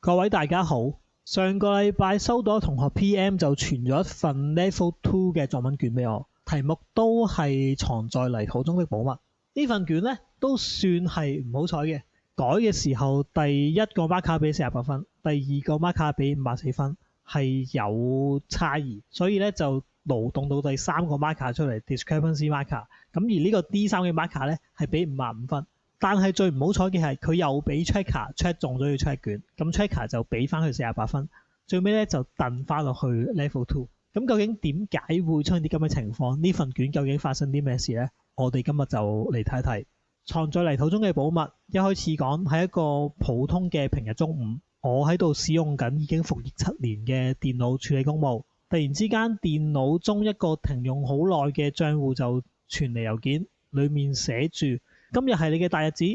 各位大家好，上個禮拜收到同學 PM 就傳咗一份 Level 2嘅作文卷俾我，題目都係藏在泥土中的寶物。呢份卷呢都算係唔好彩嘅，改嘅時候第一個 marker 俾48分，第二個 marker 俾54分，係有差異，所以呢就勞動到第三個 marker 出嚟 discrepancy marker。咁而呢個 D3 嘅 marker 呢係俾55分。但係最唔好彩嘅係佢又俾 checker check 中咗要 check 卷，咁 checker 就俾翻佢48分，最尾咧就掟翻落去 level 2。咁究竟點解會出現啲咁嘅情況？呢份卷究竟發生啲咩事呢？我哋今日就嚟睇睇。藏在泥土中嘅寶物，一開始講係一個普通嘅平日中午，我喺度使用緊已經服役7年嘅電腦處理公務，突然之間電腦中一個停用好耐嘅賬戶就傳嚟郵件，裡面寫住：今日係你嘅大日子，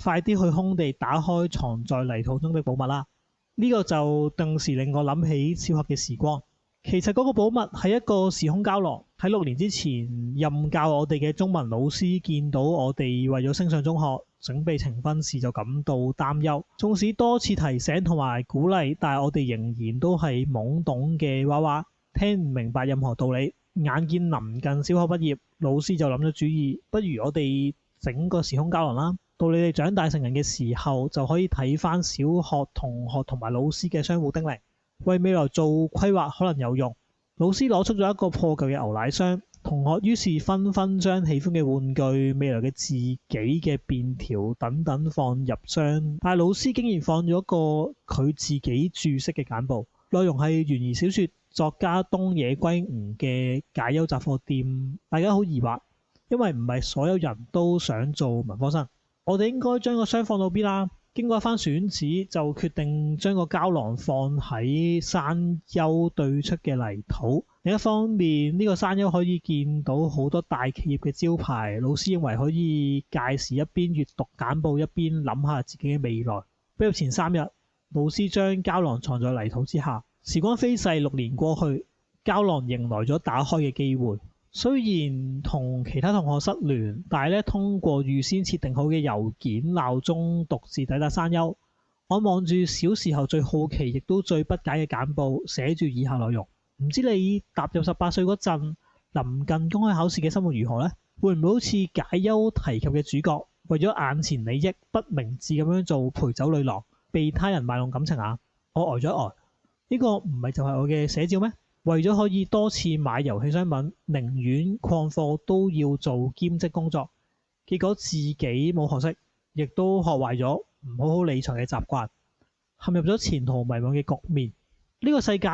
快啲去空地打開藏在泥土中的寶物啦！呢個就頓時令我諗起小學嘅時光。其實嗰個寶物係一個時空膠囊。喺6年之前，任教我哋嘅中文老師見到我哋為咗升上中學，準備呈分試就感到擔憂。縱使多次提醒同埋鼓勵，但係我哋仍然都係懵懂嘅娃娃，聽唔明白任何道理。眼見臨近小學畢業，老師就諗咗主意，不如我哋整個時空膠囊啦，到你哋長大成人嘅時候，就可以睇翻小學同學同埋老師嘅相互叮嚀，為未來做規劃可能有用。老師攞出咗一個破舊嘅牛奶箱，同學於是紛紛將喜歡嘅玩具、未來嘅自己嘅便條等等放入箱，但係老師竟然放咗個佢自己注釋嘅簡報，內容係懸疑小說作家東野圭吾嘅解憂雜貨店。大家好疑惑，因為唔係所有人都想做文科生。我哋應該將個箱放到邊啦？經過一番選址，就決定將個膠囊放喺山丘對出嘅泥土。另一方面，呢個山丘可以見到好多大企業嘅招牌。老師認為可以屆時一邊閱讀簡報，一邊諗下自己嘅未來。畢業前3日，老師將膠囊藏在泥土之下。時光飛逝，6年過去，膠囊迎來咗打開嘅機會。雖然同其他同學失聯，但係咧通過預先設定好嘅郵件、鬧鐘，獨自抵達山丘。我望住小時候最好奇亦都最不解嘅簡報，寫住以下內容：唔知你踏入18歲嗰陣，臨近公開考試嘅生活如何呢？會唔會好似解憂提及嘅主角，為咗眼前利益，不明智咁樣做陪酒女郎，被他人賣弄感情啊？我呆咗一呆，呢個唔係就係我嘅寫照咩？為咗可以多次買遊戲商品，寧願曠課都要做兼職工作，結果自己冇學識，亦都學壞咗唔好好理財嘅習慣，陷入咗前途迷茫嘅局面。呢個世界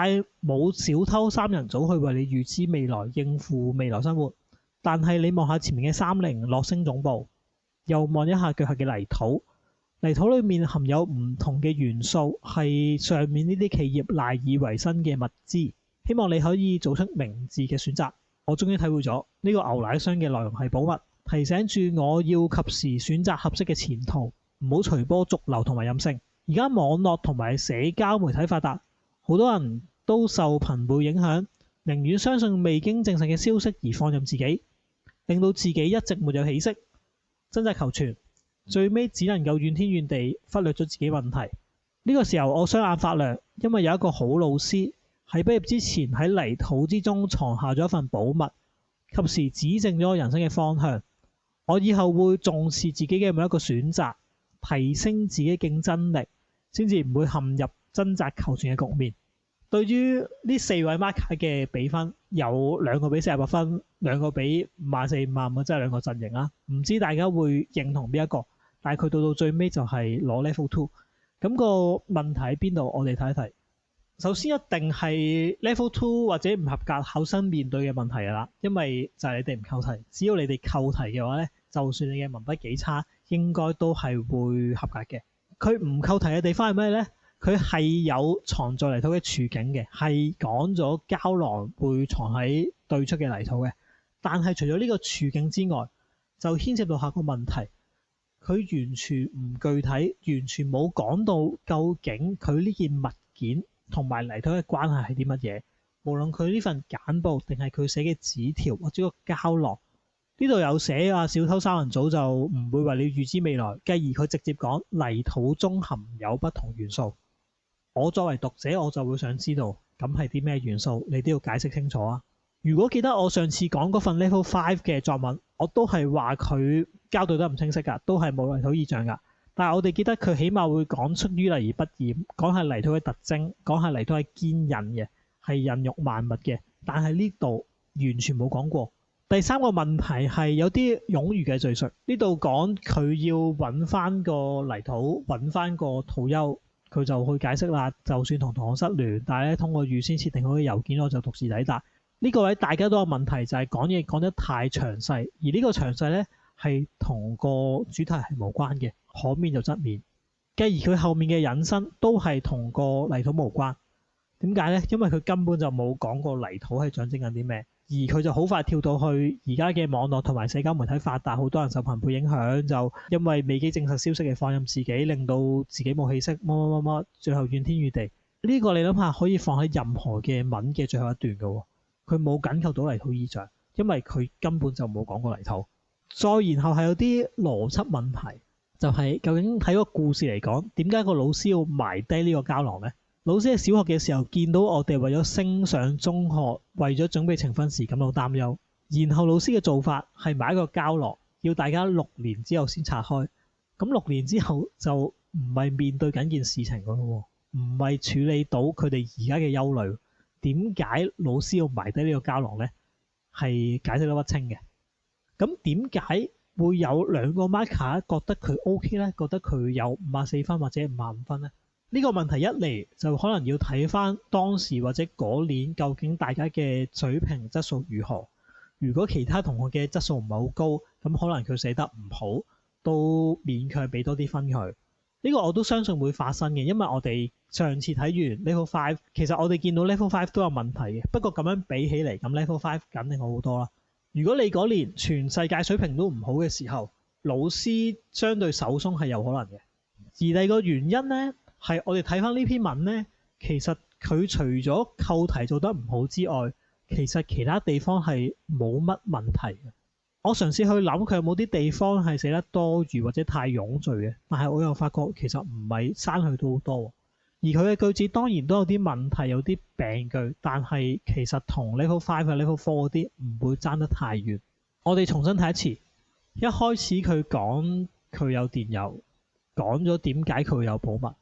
冇小偷3人組去為你預知未來，應付未來生活，但係你望下前面嘅30樂星總部，又望一下腳下嘅泥土，泥土裏面含有唔同嘅元素，係上面呢啲企業賴以為生嘅物資。希望你可以做出明智嘅選擇。我終於體會咗呢個牛奶箱嘅內容係寶物，提醒住我要及時選擇合適嘅前途，唔好隨波逐流同埋任性。而家網絡同埋社交媒體發達，好多人都受朋輩影響，寧願相信未經證實嘅消息而放任自己，令到自己一直沒有起色，掙扎求存，最尾只能夠怨天怨地，忽略咗自己問題。呢個時候我雙眼發亮，因為有一個好老師喺畢業之前喺泥土之中藏下咗一份寶物，及時指正咗我人生嘅方向。我以後會重視自己嘅每一個選擇，提升自己競爭力，先至唔會陷入掙扎求存嘅局面。對於呢4位 marker 嘅比分，有2個俾48分，2個俾54、55，即係2個陣營啦。唔知大家會認同邊一個？但係佢到最尾就係攞 level 2。咁個問題喺邊度？我哋睇一睇。首先一定係 level 2或者唔合格考生面對嘅問題啦，因為就係你哋唔扣題。只要你哋扣題嘅話咧，就算你嘅文筆幾差，應該都係會合格嘅。佢唔扣題嘅地方係咩咧？佢係有藏在泥土嘅處境嘅，係講咗膠囊會藏喺對出嘅泥土嘅。但係除咗呢個處境之外，就牽涉到下個問題，佢完全唔具體，完全冇講到究竟佢呢件物件同埋泥土嘅關係係啲乜嘢？無論佢呢份簡報定係佢寫嘅紙條或者個膠囊，呢度有寫啊，小偷3人組就唔會為你預知未來，繼而佢直接講泥土中含有不同元素。我作為讀者，我就會想知道咁係啲咩元素，你都要解釋清楚啊。如果記得我上次講嗰份 Level 5嘅作文，我都係話佢交代得唔清晰㗎，都係冇泥土意象㗎。但係我哋記得佢起碼會講出淤泥而不染，講下泥土嘅特徵，講下泥土係堅韌嘅，係孕育萬物嘅。但係呢度完全冇講過。第三個問題係有啲冗餘嘅敘述，呢度講佢要揾翻個泥土，揾翻個土丘，佢就去解釋啦。就算同同學失聯，但係咧通過預先設定好嘅郵件，我就獨自抵達。呢個位大家都有問題，就係講嘢講得太詳細，而呢個詳細咧係同個主題係無關嘅，可免就則免。繼而佢後面嘅引申都係同個泥土無關。點解呢？因為佢根本就冇講過泥土係象徵緊啲咩，而佢就好快跳到去而家嘅網絡同埋社交媒體發達，好多人受朋輩影響，就因為未經證實消息嘅放任自己，令到自己冇氣息，乜，最後怨天怨地。呢個你諗下可以放喺任何嘅文嘅最後一段㗎喎，佢冇緊扣到泥土意象，因為佢根本就冇講過泥土。再然後係有啲邏輯問題，就係究竟喺個故事嚟講，點解個老師要埋低呢個膠囊呢？老師喺小學嘅時候見到我哋為咗升上中學，為咗準備呈分時感到擔憂，然後老師嘅做法係買一個膠囊，要大家6年之後先拆開。咁6年之後就唔係面對緊件事情㗎咯，唔係處理到佢哋而家嘅憂慮。點解老師要埋低呢個膠囊呢？係解釋得不清嘅。咁點解會有2個 marker 覺得佢 OK 呢？覺得佢有54分或者55分呢？呢個問題一嚟就可能要睇翻當時或者嗰年究竟大家嘅水平質素如何。如果其他同學嘅質素唔係好高，咁可能佢寫得唔好，都勉強俾多啲分佢。呢個我都相信會發生嘅，因為我哋上次睇完 Level 5，其實我哋見到 Level 5都有問題嘅。不過咁樣比起嚟，咁 Level 5肯定好好多啦。如果你嗰年全世界水平都唔好嘅時候，老師相對手鬆係有可能嘅。而第二個原因呢，係我哋睇翻呢篇文呢，其實佢除咗扣題做得唔好之外，其實其他地方係冇乜問題嘅。我嘗試去諗佢有冇啲地方係寫得多餘或者太冗贅嘅，但係我又發覺其實唔係刪去到好多。而佢嘅句子當然都有啲問題，有啲病句，但係其實同 Level 5 或 Level 4嗰啲唔會爭得太遠。我哋重新睇一次，一開始佢講佢有電郵，講咗點解佢會有保密。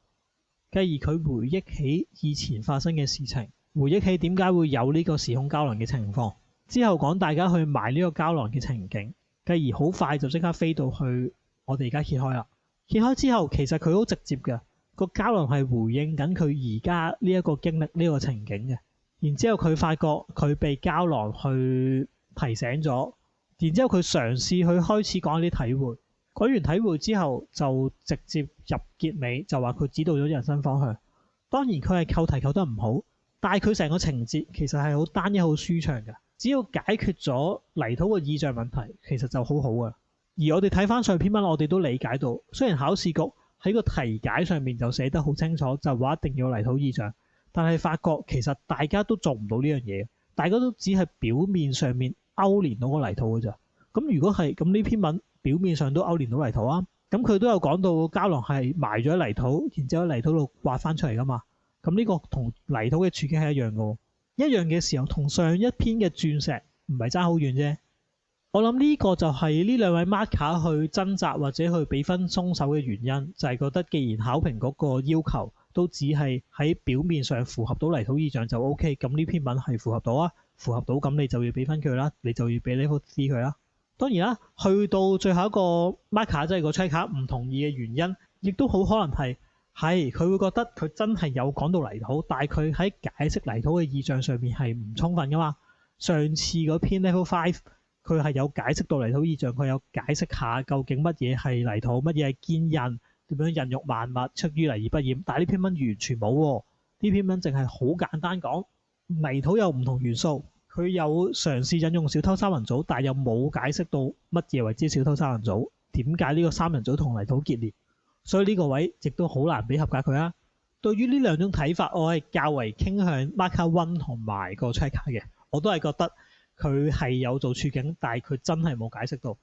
繼而佢回憶起以前發生嘅事情，回憶起點解會有呢個時空膠囊嘅情況，之後講大家去埋呢個膠囊嘅情景，繼而好快就即刻飛到去我哋而家揭開啦。揭開之後其實佢好直接嘅，個膠囊係回應緊佢而家呢一個經歷呢個情景嘅。然之後佢發覺佢被膠囊去提醒咗，然之後佢嘗試去開始講一啲體會。講完體會之後，就直接入結尾，就話佢指導咗人生方向。當然佢係扣題扣得唔好，但係佢成個情節其實係好單一、好舒暢嘅。只要解決咗泥土嘅意象問題，其實就好好㗎。而我哋睇翻上篇文，我哋都理解到，雖然考試局喺個題解上面就寫得好清楚，就話一定要泥土意象，但係發覺其實大家都做唔到呢樣嘢，大家都只係表面上面勾連到個泥土㗎咋。咁如果係咁，呢篇文表面上都勾連到泥土啊，咁佢都有講到膠囊係埋咗泥土，然之後喺泥土度挖翻出嚟噶嘛。咁呢個同泥土嘅處境係一樣嘅喎，一樣嘅時候同上一篇嘅鑽石唔係爭好遠啫。我諗呢個就係呢2位 marker 去掙扎或者去俾分鬆手嘅原因，就係覺得既然考評嗰個要求都只係喺表面上符合到泥土意象就 OK， 咁呢篇文係符合到啊，符合到咁你就要俾分佢啦，你就要俾 Level 3佢啦。當然啦，去到最後一個 marker 即係個 checker 唔同意嘅原因，亦都好可能係佢會覺得佢真係有講到泥土，但係佢喺解釋泥土嘅意象上面係唔充分噶嘛。上次嗰篇 Level 5佢係有解釋到泥土意象，佢有解釋下究竟乜嘢係泥土，乜嘢係堅韌，點樣孕育萬物，出淤泥而不染。但係呢篇文完全冇喎，呢篇文淨係好簡單講泥土有唔同元素。佢有嘗試引用小偷三人組，但係又冇解釋到乜嘢為之小偷三人組，點解呢個三人組同泥土結連，所以呢個位亦都好難俾合格佢啊。對於呢2種睇法，我係較為傾向 marker 1同埋個 checker 嘅，我都係覺得佢係有做處境，但係佢真係冇解釋到。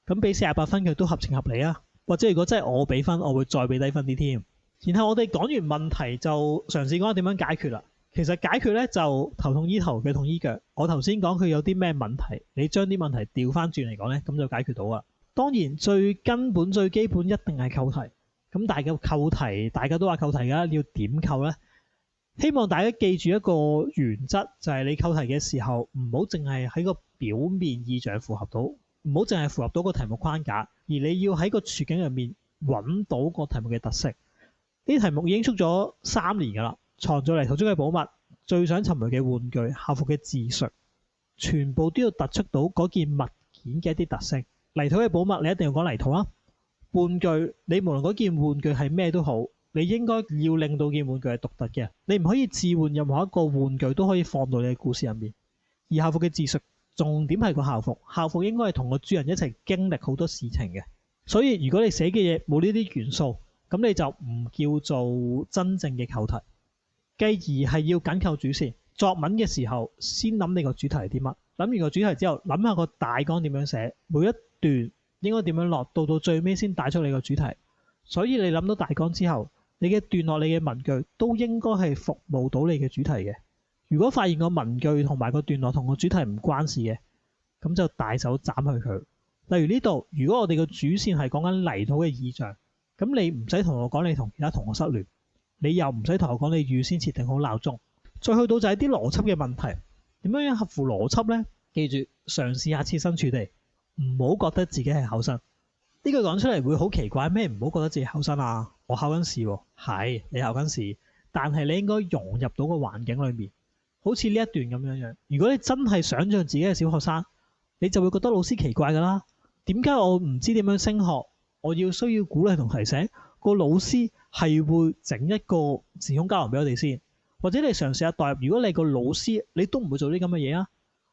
咁俾48分佢都合情合理啊。或者如果真係我俾分，我會再俾低分啲添。然後我哋講完問題就嘗試講下點樣解決啦。其實解決咧就頭痛醫頭，腳痛醫腳。我頭先講佢有啲咩問題，你將啲問題調翻轉嚟講咧，咁就解決到啦。當然最根本最基本一定係扣題。咁但係個扣題大家都話扣題㗎，你要點扣咧？希望大家記住一個原則，就係你扣題嘅時候唔好淨係喺個表面意象符合到，唔好淨係符合到個題目框架，而你要喺個處境入面揾到個題目嘅特色。呢啲題目已經出咗3年㗎啦，藏在泥土中嘅寶物、最想尋回嘅玩具、校服嘅自述，全部都要突出到嗰件物件嘅一啲特色。泥土嘅寶物你一定要講泥土啦。玩具你無論嗰件玩具係咩都好，你應該要令到件玩具係獨特嘅，你唔可以置換任何一個玩具都可以放到你嘅故事入面。而校服嘅自述重點係個校服，校服應該係同個主人一齊經歷好多事情嘅。所以如果你寫嘅嘢冇呢啲元素，咁你就唔叫做真正嘅扣題。繼而係要緊扣主線，作文嘅時候先諗你個主題係啲乜，諗完個主題之後諗下個大綱點樣寫，每一段應該點樣落，到最尾先帶出你個主題。所以你諗到大綱之後，你嘅段落、你嘅文句都應該係服務到你嘅主題嘅。如果發現個文句同埋個段落同個主題唔關事嘅，咁就大手斬去佢。例如呢度，如果我哋個主線係講緊泥土嘅意象，咁你唔使同我講你同其他同學失聯，你又唔使同我講你預先設定好鬧鐘。再去到就係啲邏輯嘅問題，點樣合乎邏輯呢？記住嘗試下設身處地，唔好覺得自己係考生。呢句講出嚟會好奇怪，咩唔好覺得自己考生啊？我考緊試喎，係你考緊試，但係你應該融入到個環境裏面，好似呢一段咁樣。如果你真係想像自己係小學生，你就會覺得老師奇怪㗎啦。點解我唔知點樣升學？我要需要鼓勵同提醒，個老師係會整一個時空交流俾我哋先，或者你嘗試下代入，如果你個老師，你都唔會做啲咁嘅嘢啊。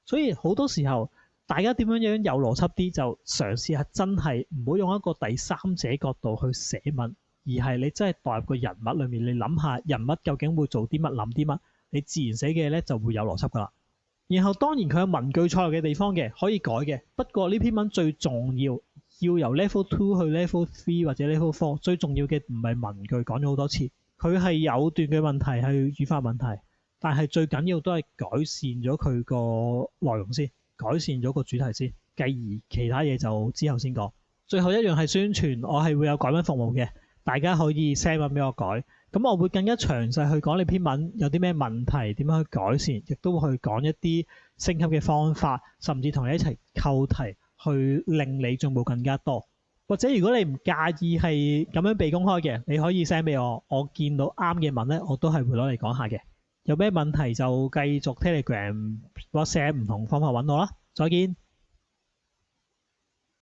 所以好多時候，大家點樣有邏輯啲，就嘗試下真係唔好用一個第三者角度去寫文，而係你真係代入個人物裏面，你諗下人物究竟會做啲乜，諗啲乜，你自然寫嘅嘢咧就會有邏輯噶啦。然後當然佢有文句錯嘅地方嘅，可以改嘅。不過呢篇文最重要由 Level 2去 Level 3或者 Level 4，最重要嘅唔係文句，講咗好多次，佢係有段嘅問題，係語法問題，但係最緊要都係改善咗佢個內容先，改善咗個主題先，繼而其他嘢就之後先講。最後一樣係宣傳，我係會有改文服務嘅，大家可以 send 文俾我改。咁我會更加詳細去講你篇文有啲咩問題，點樣去改善，亦都會去講一啲升級嘅方法，甚至同你一齊扣題，去令你進步更加多。或者如果你唔介意係咁樣被公開嘅，你可以 send 俾我，我見到啱嘅文咧，我都係會攞嚟講下嘅。有咩問題就繼續 Telegram、WhatsApp 唔同方法揾我啦。再見。